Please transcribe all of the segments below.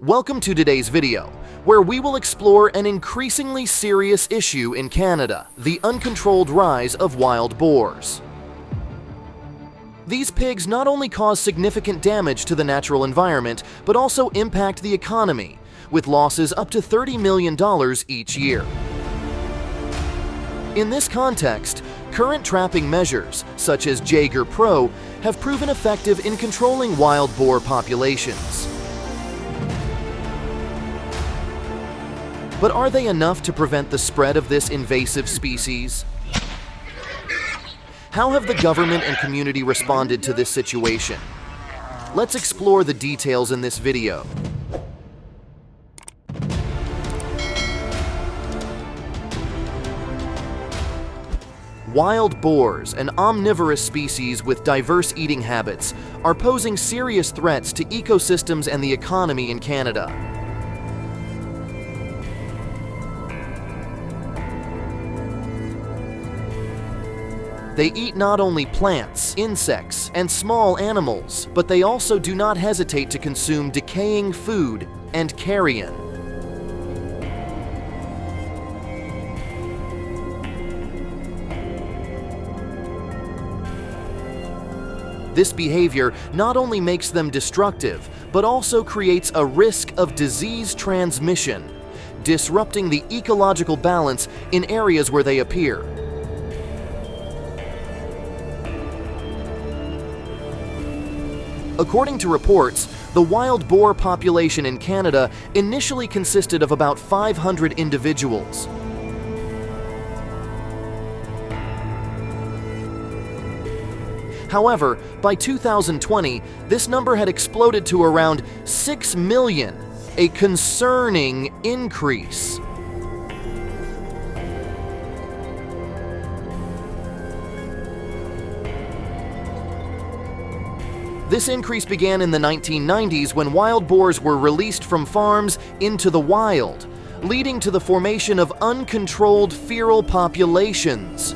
Welcome to today's video, where we will explore an increasingly serious issue in Canada, the uncontrolled rise of wild boars. These pigs not only cause significant damage to the natural environment, but also impact the economy, with losses up to $30 million each year. In this context, current trapping measures, such as Jaeger Pro, have proven effective in controlling wild boar populations. But are they enough to prevent the spread of this invasive species? How have the government and community responded to this situation? Let's explore the details in this video. Wild boars, an omnivorous species with diverse eating habits, are posing serious threats to ecosystems and the economy in Canada. They eat not only plants, insects, and small animals, but they also do not hesitate to consume decaying food and carrion. This behavior not only makes them destructive, but also creates a risk of disease transmission, disrupting the ecological balance in areas where they appear. According to reports, the wild boar population in Canada initially consisted of about 500 individuals. However, by 2020, this number had exploded to around 6 million, a concerning increase. This increase began in the 1990s when wild boars were released from farms into the wild, leading to the formation of uncontrolled feral populations.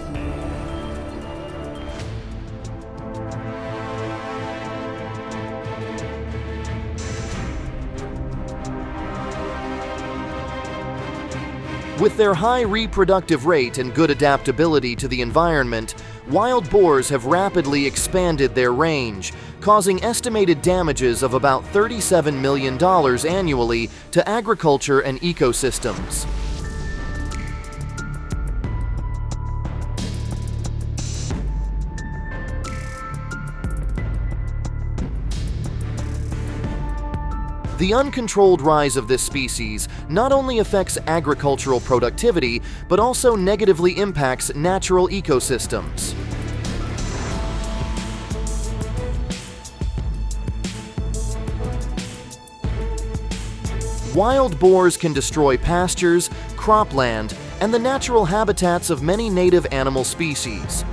With their high reproductive rate and good adaptability to the environment, wild boars have rapidly expanded their range, causing estimated damages of about $37 million annually to agriculture and ecosystems. The uncontrolled rise of this species not only affects agricultural productivity, but also negatively impacts natural ecosystems. Wild boars can destroy pastures, cropland, and the natural habitats of many native animal species.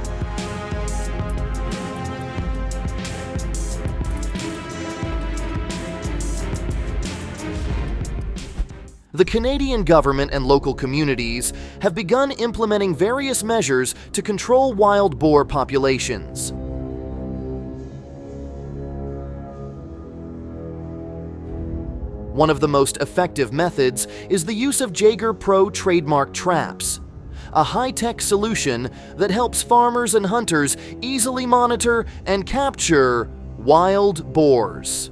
The Canadian government and local communities have begun implementing various measures to control wild boar populations. One of the most effective methods is the use of Jaeger Pro trademark traps, a high-tech solution that helps farmers and hunters easily monitor and capture wild boars.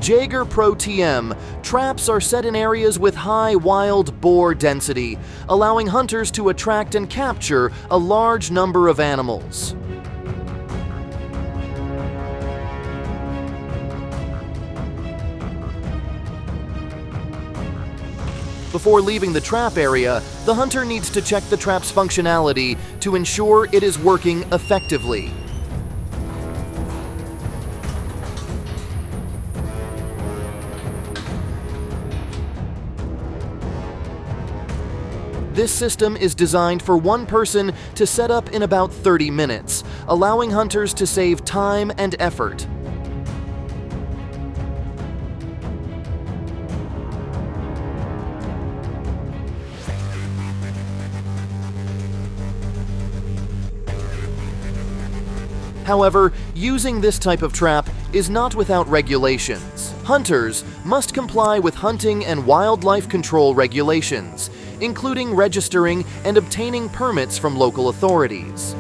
Jaeger Pro TM traps are set in areas with high wild boar density, allowing hunters to attract and capture a large number of animals. Before leaving the trap area, the hunter needs to check the trap's functionality to ensure it is working effectively. This system is designed for one person to set up in about 30 minutes, allowing hunters to save time and effort. However, using this type of trap is not without regulations. Hunters must comply with hunting and wildlife control regulations, including registering and obtaining permits from local authorities.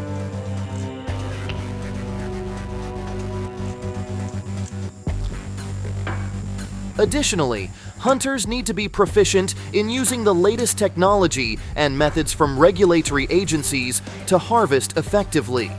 Additionally, hunters need to be proficient in using the latest technology and methods from regulatory agencies to harvest effectively.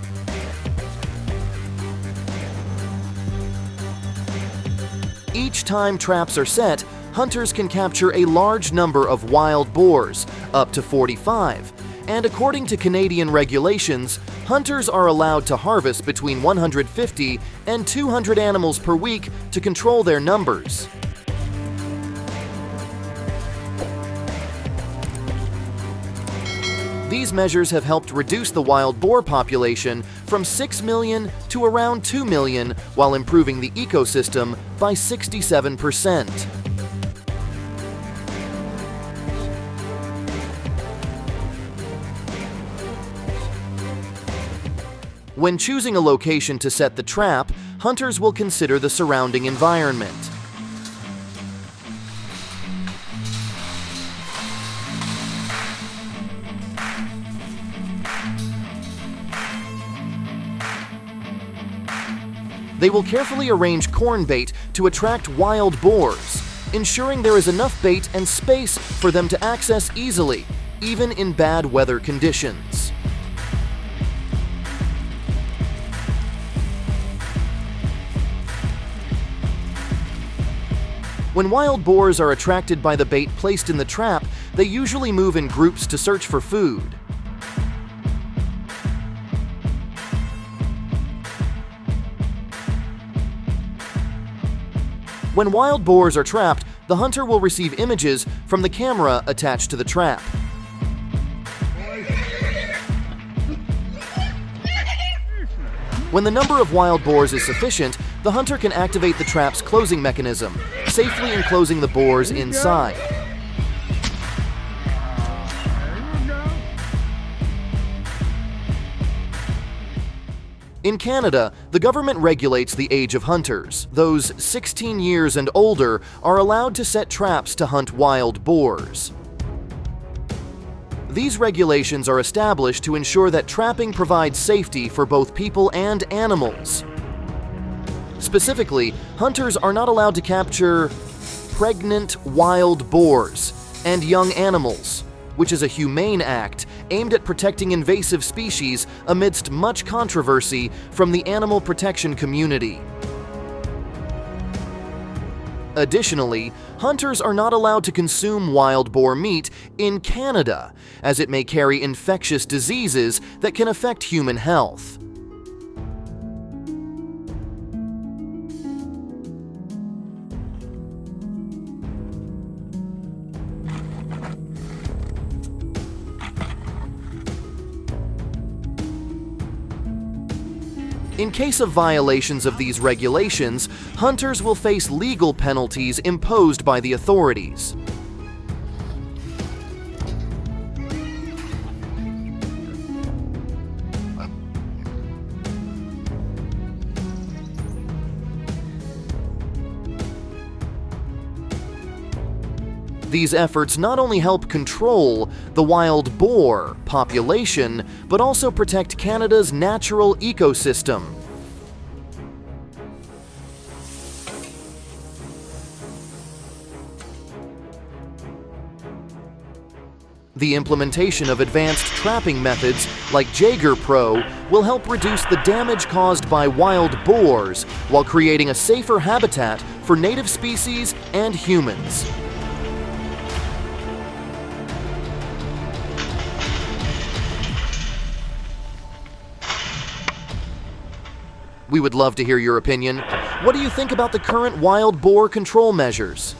Each time traps are set, hunters can capture a large number of wild boars, up to 45, and according to Canadian regulations, hunters are allowed to harvest between 150 and 200 animals per week to control their numbers. These measures have helped reduce the wild boar population from 6 million to around 2 million while improving the ecosystem by 67%. When choosing a location to set the trap, hunters will consider the surrounding environment. They will carefully arrange corn bait to attract wild boars, ensuring there is enough bait and space for them to access easily, even in bad weather conditions. When wild boars are attracted by the bait placed in the trap, they usually move in groups to search for food. When wild boars are trapped, the hunter will receive images from the camera attached to the trap. When the number of wild boars is sufficient, the hunter can activate the trap's closing mechanism, safely enclosing the boars inside. In Canada, the government regulates the age of hunters. Those 16 years and older are allowed to set traps to hunt wild boars. These regulations are established to ensure that trapping provides safety for both people and animals. Specifically, hunters are not allowed to capture pregnant wild boars and young animals, which is a humane act aimed at protecting invasive species amidst much controversy from the animal protection community. Additionally, hunters are not allowed to consume wild boar meat in Canada, as it may carry infectious diseases that can affect human health. In case of violations of these regulations, hunters will face legal penalties imposed by the authorities. These efforts not only help control the wild boar population, but also protect Canada's natural ecosystem. The implementation of advanced trapping methods like Jaeger Pro will help reduce the damage caused by wild boars while creating a safer habitat for native species and humans. We would love to hear your opinion. What do you think about the current wild boar control measures?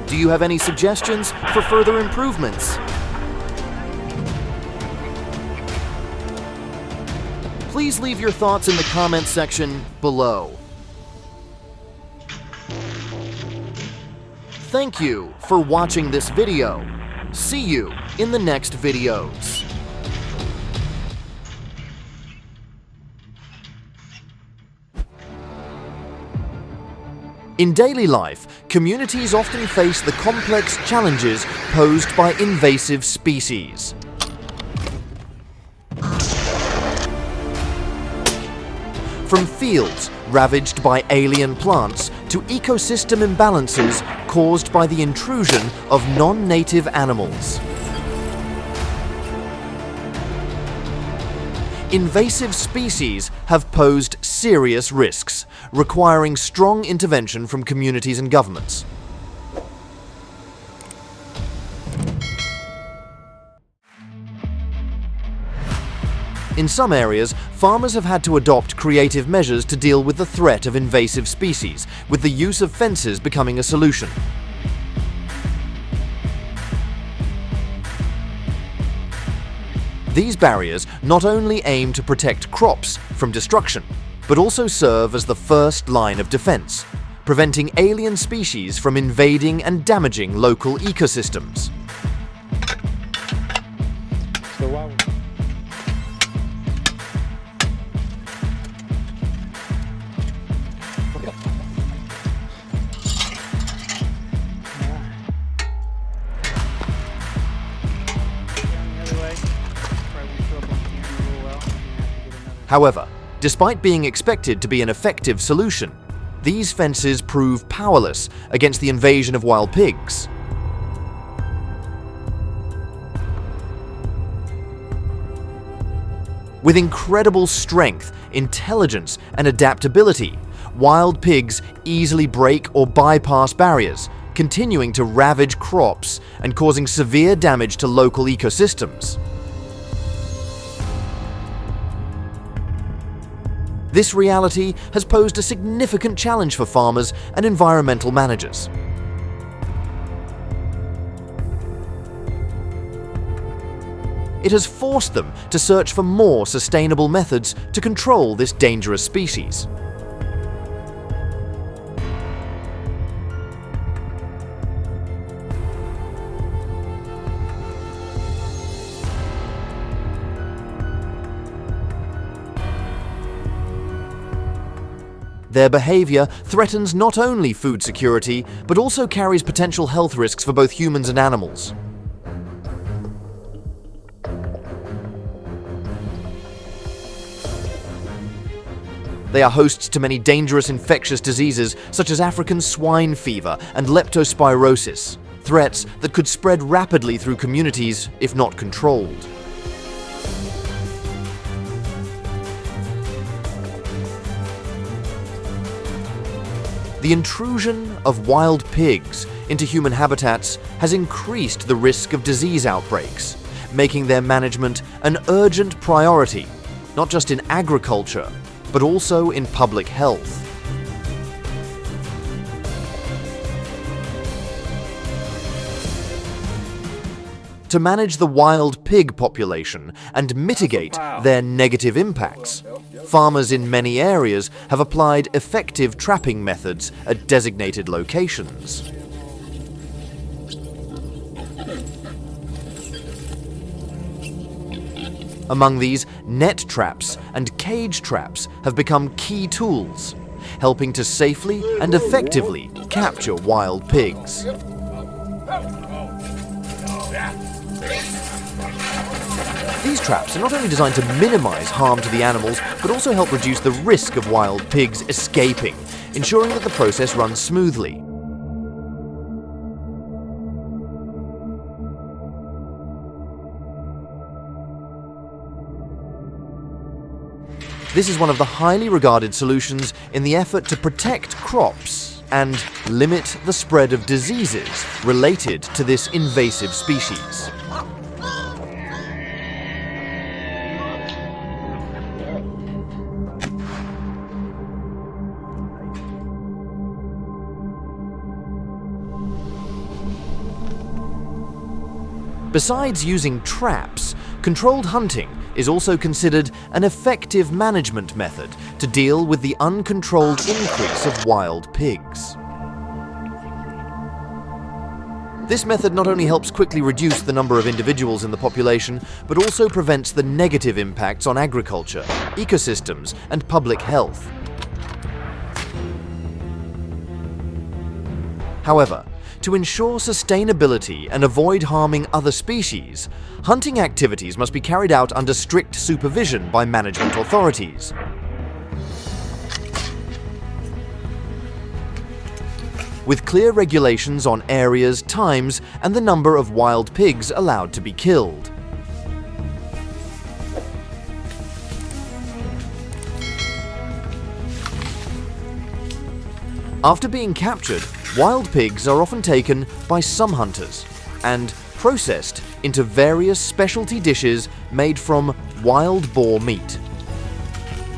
Do you have any suggestions for further improvements? Please leave your thoughts in the comments section below. Thank you for watching this video. See you in the next videos. In daily life, communities often face the complex challenges posed by invasive species. From fields ravaged by alien plants to ecosystem imbalances caused by the intrusion of non-native animals. Invasive species have posed serious risks, requiring strong intervention from communities and governments. In some areas, farmers have had to adopt creative measures to deal with the threat of invasive species, with the use of fences becoming a solution. These barriers not only aim to protect crops from destruction, but also serve as the first line of defense, preventing alien species from invading and damaging local ecosystems. However, despite being expected to be an effective solution, these fences prove powerless against the invasion of wild pigs. With incredible strength, intelligence, and adaptability, wild pigs easily break or bypass barriers, continuing to ravage crops and causing severe damage to local ecosystems. This reality has posed a significant challenge for farmers and environmental managers. It has forced them to search for more sustainable methods to control this dangerous species. Their behavior threatens not only food security, but also carries potential health risks for both humans and animals. They are hosts to many dangerous infectious diseases such as African swine fever and leptospirosis, threats that could spread rapidly through communities if not controlled. The intrusion of wild pigs into human habitats has increased the risk of disease outbreaks, making their management an urgent priority, not just in agriculture, but also in public health. To manage the wild pig population and mitigate their negative impacts, farmers in many areas have applied effective trapping methods at designated locations. Among these, net traps and cage traps have become key tools, helping to safely and effectively capture wild pigs. These traps are not only designed to minimize harm to the animals, but also help reduce the risk of wild pigs escaping, ensuring that the process runs smoothly. This is one of the highly regarded solutions in the effort to protect crops and limit the spread of diseases related to this invasive species. Besides using traps, controlled hunting is also considered an effective management method to deal with the uncontrolled increase of wild pigs. This method not only helps quickly reduce the number of individuals in the population, but also prevents the negative impacts on agriculture, ecosystems, and public health. However, to ensure sustainability and avoid harming other species, hunting activities must be carried out under strict supervision by management authorities. With clear regulations on areas, times, and the number of wild pigs allowed to be killed. After being captured, wild pigs are often taken by some hunters and processed into various specialty dishes made from wild boar meat.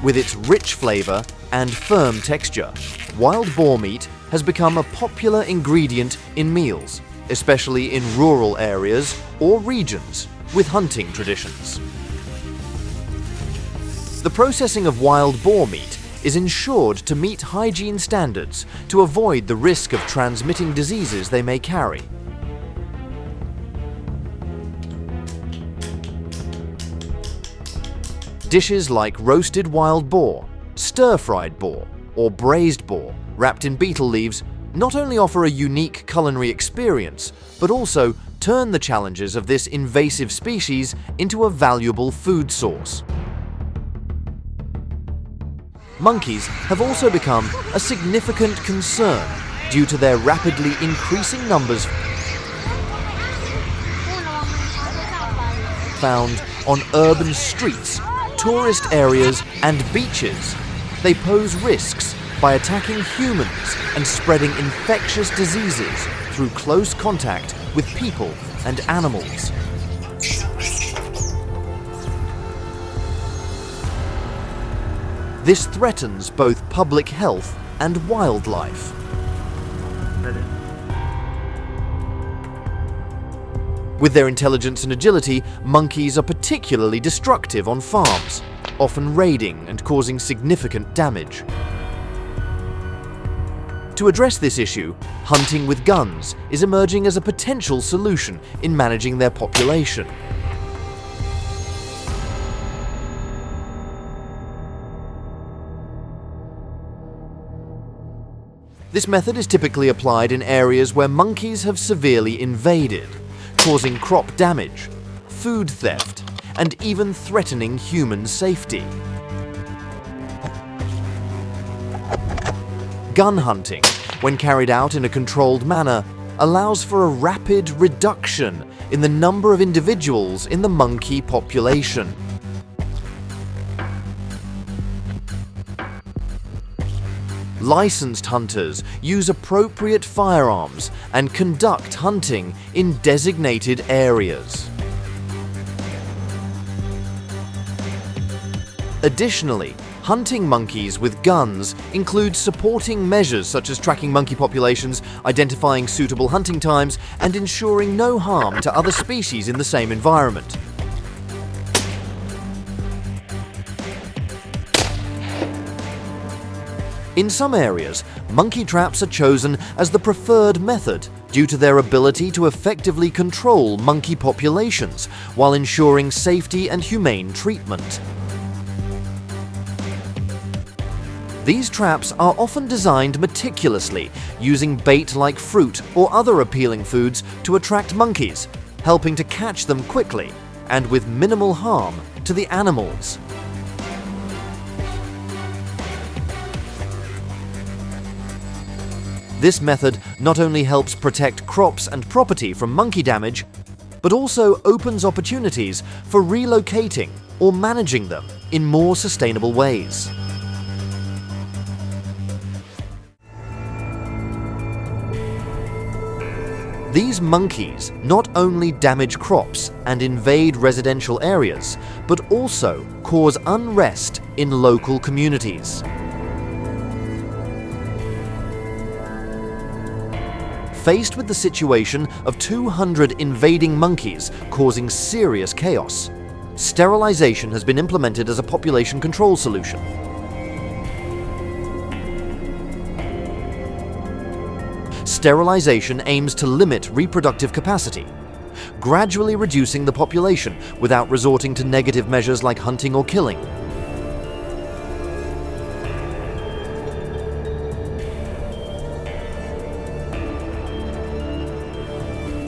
With its rich flavor and firm texture, wild boar meat has become a popular ingredient in meals, especially in rural areas or regions with hunting traditions. The processing of wild boar meat is ensured to meet hygiene standards to avoid the risk of transmitting diseases they may carry. Dishes like roasted wild boar, stir-fried boar, or braised boar wrapped in betel leaves not only offer a unique culinary experience, but also turn the challenges of this invasive species into a valuable food source. Monkeys have also become a significant concern due to their rapidly increasing numbers found on urban streets, tourist areas, and beaches. They pose risks by attacking humans and spreading infectious diseases through close contact with people and animals. This threatens both public health and wildlife. With their intelligence and agility, monkeys are particularly destructive on farms, often raiding and causing significant damage. To address this issue, hunting with guns is emerging as a potential solution in managing their population. This method is typically applied in areas where monkeys have severely invaded, causing crop damage, food theft, and even threatening human safety. Gun hunting, when carried out in a controlled manner, allows for a rapid reduction in the number of individuals in the monkey population. Licensed hunters use appropriate firearms and conduct hunting in designated areas. Additionally, hunting monkeys with guns includes supporting measures such as tracking monkey populations, identifying suitable hunting times, and ensuring no harm to other species in the same environment. In some areas, monkey traps are chosen as the preferred method due to their ability to effectively control monkey populations while ensuring safety and humane treatment. These traps are often designed meticulously, using bait like fruit or other appealing foods to attract monkeys, helping to catch them quickly and with minimal harm to the animals. This method not only helps protect crops and property from monkey damage, but also opens opportunities for relocating or managing them in more sustainable ways. These monkeys not only damage crops and invade residential areas, but also cause unrest in local communities. Faced with the situation of 200 invading monkeys causing serious chaos, sterilization has been implemented as a population control solution. Sterilization aims to limit reproductive capacity, gradually reducing the population without resorting to negative measures like hunting or killing.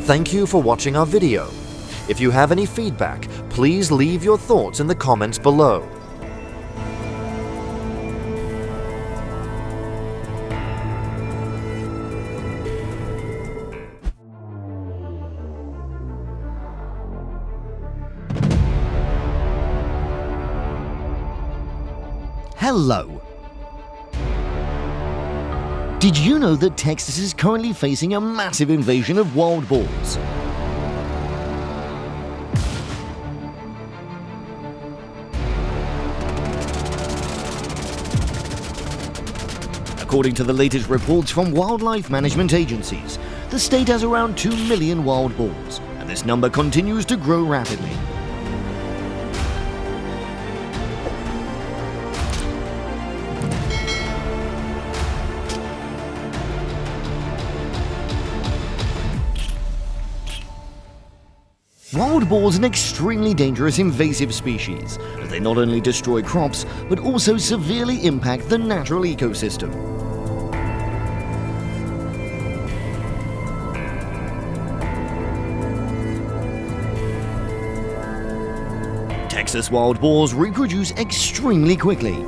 Thank you for watching our video. If you have any feedback, please leave your thoughts in the comments below. Hello! Did you know that Texas is currently facing a massive invasion of wild boars? According to the latest reports from wildlife management agencies, the state has around 2 million wild boars, and this number continues to grow rapidly. Wild boars are an extremely dangerous invasive species, as they not only destroy crops, but also severely impact the natural ecosystem. Texas wild boars reproduce extremely quickly.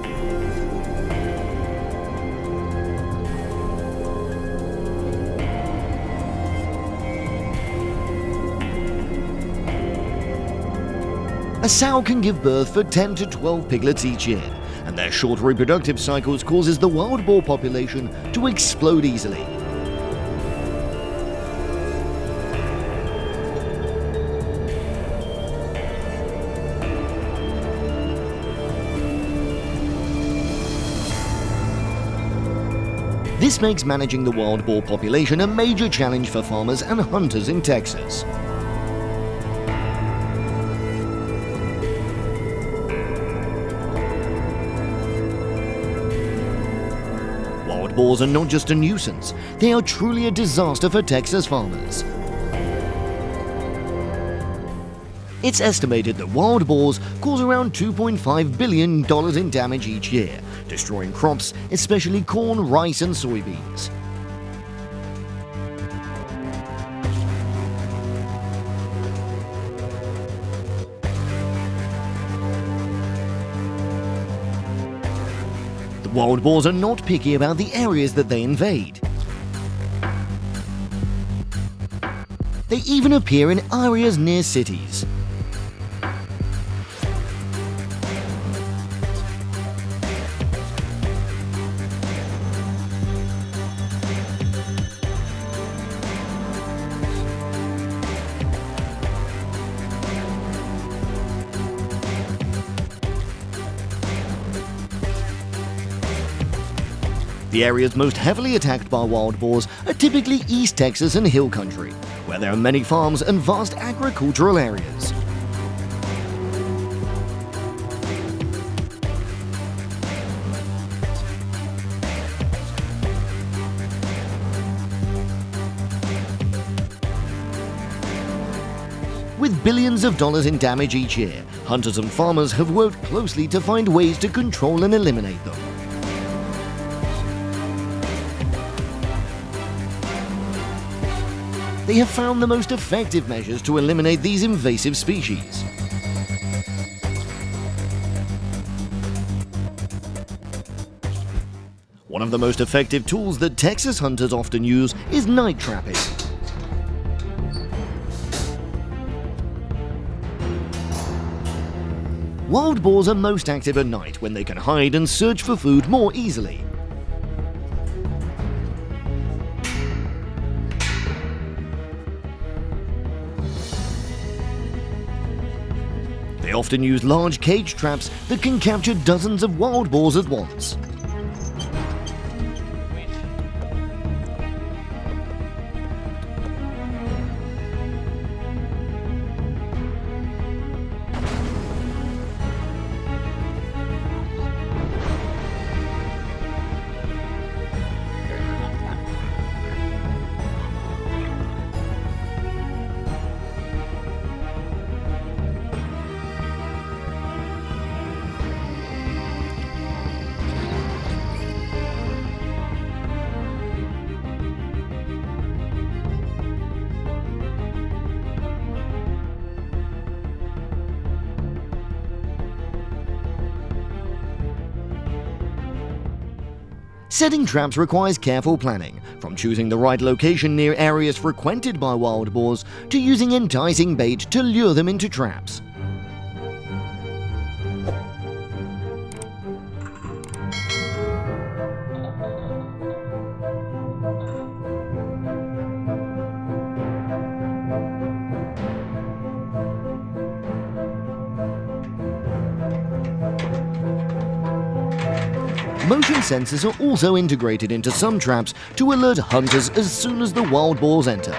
A sow can give birth for 10 to 12 piglets each year, and their short reproductive cycles causes the wild boar population to explode easily. This makes managing the wild boar population a major challenge for farmers and hunters in Texas. Wild boars are not just a nuisance, they are truly a disaster for Texas farmers. It's estimated that wild boars cause around $2.5 billion in damage each year, destroying crops, especially corn, rice, and soybeans. The wild boars are not picky about the areas that they invade. They even appear in areas near cities. The areas most heavily attacked by wild boars are typically East Texas and Hill Country, where there are many farms and vast agricultural areas. With billions of dollars in damage each year, hunters and farmers have worked closely to find ways to control and eliminate them. They have found the most effective measures to eliminate these invasive species. One of the most effective tools that Texas hunters often use is night trapping. Wild boars are most active at night when they can hide and search for food more easily. They often use large cage traps that can capture dozens of wild boars at once. Setting traps requires careful planning, from choosing the right location near areas frequented by wild boars to using enticing bait to lure them into traps. Motion sensors are also integrated into some traps to alert hunters as soon as the wild boars enter.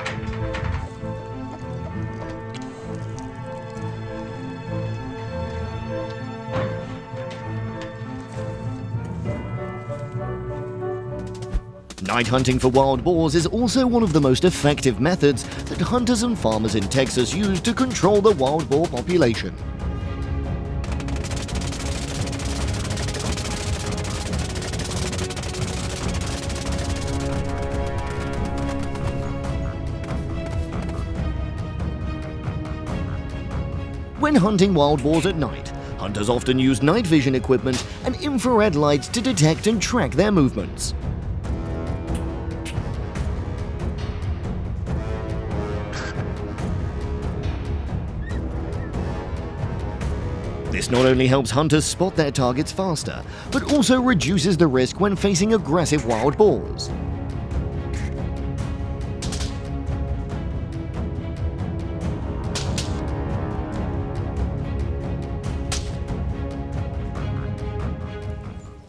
Night hunting for wild boars is also one of the most effective methods that hunters and farmers in Texas use to control the wild boar population. When hunting wild boars at night, hunters often use night vision equipment and infrared lights to detect and track their movements. This not only helps hunters spot their targets faster, but also reduces the risk when facing aggressive wild boars.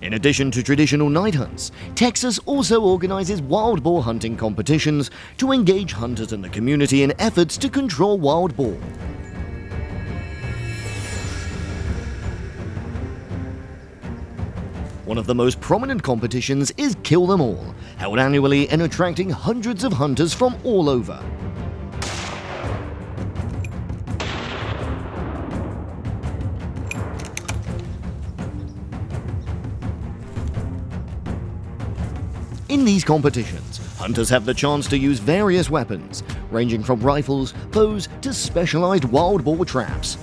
In addition to traditional night hunts, Texas also organizes wild boar hunting competitions to engage hunters and the community in efforts to control wild boar. One of the most prominent competitions is Kill Them All, held annually and attracting hundreds of hunters from all over. In these competitions, hunters have the chance to use various weapons, ranging from rifles, bows, to specialized wild boar traps.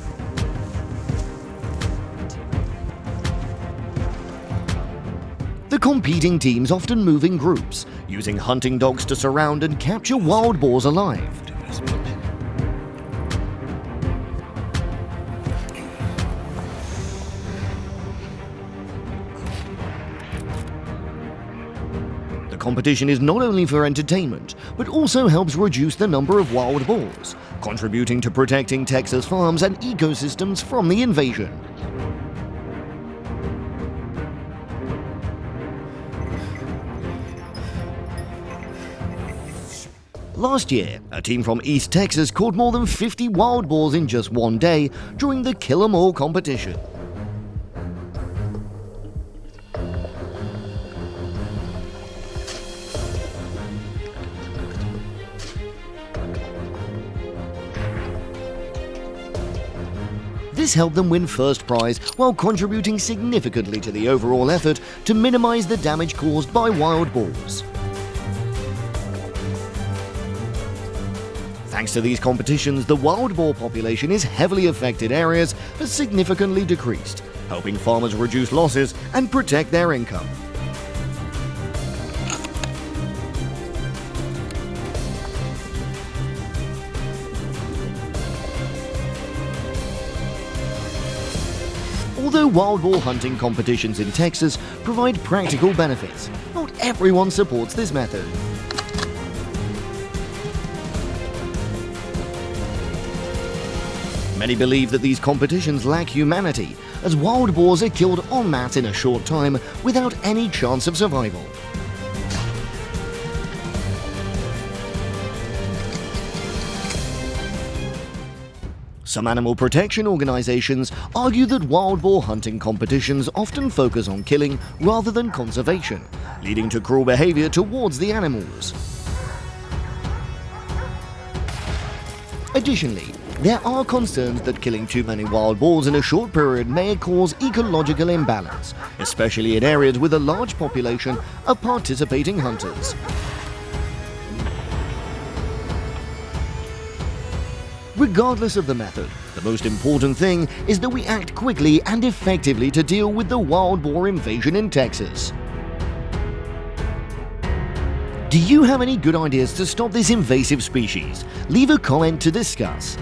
The competing teams often move in groups, using hunting dogs to surround and capture wild boars alive. The competition is not only for entertainment, but also helps reduce the number of wild boars, contributing to protecting Texas farms and ecosystems from the invasion. Last year, a team from East Texas caught more than 50 wild boars in just one day during the Kill 'Em All competition. This helped them win first prize while contributing significantly to the overall effort to minimize the damage caused by wild boars. Thanks to these competitions, the wild boar population in heavily affected areas has significantly decreased, helping farmers reduce losses and protect their income. Although wild boar hunting competitions in Texas provide practical benefits, not everyone supports this method. Many believe that these competitions lack humanity, as wild boars are killed en masse in a short time without any chance of survival. Some animal protection organizations argue that wild boar hunting competitions often focus on killing rather than conservation, leading to cruel behavior towards the animals. Additionally, there are concerns that killing too many wild boars in a short period may cause ecological imbalance, especially in areas with a large population of participating hunters. Regardless of the method, the most important thing is that we act quickly and effectively to deal with the wild boar invasion in Texas. Do you have any good ideas to stop this invasive species? Leave a comment to discuss.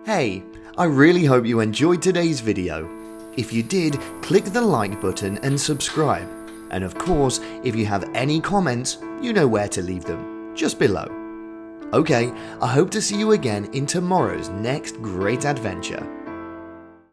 Hey, I really hope you enjoyed today's video. If you did, click the like button and subscribe. And of course, if you have any comments, you know where to leave them, just below. Okay, I hope to see you again in tomorrow's next great adventure.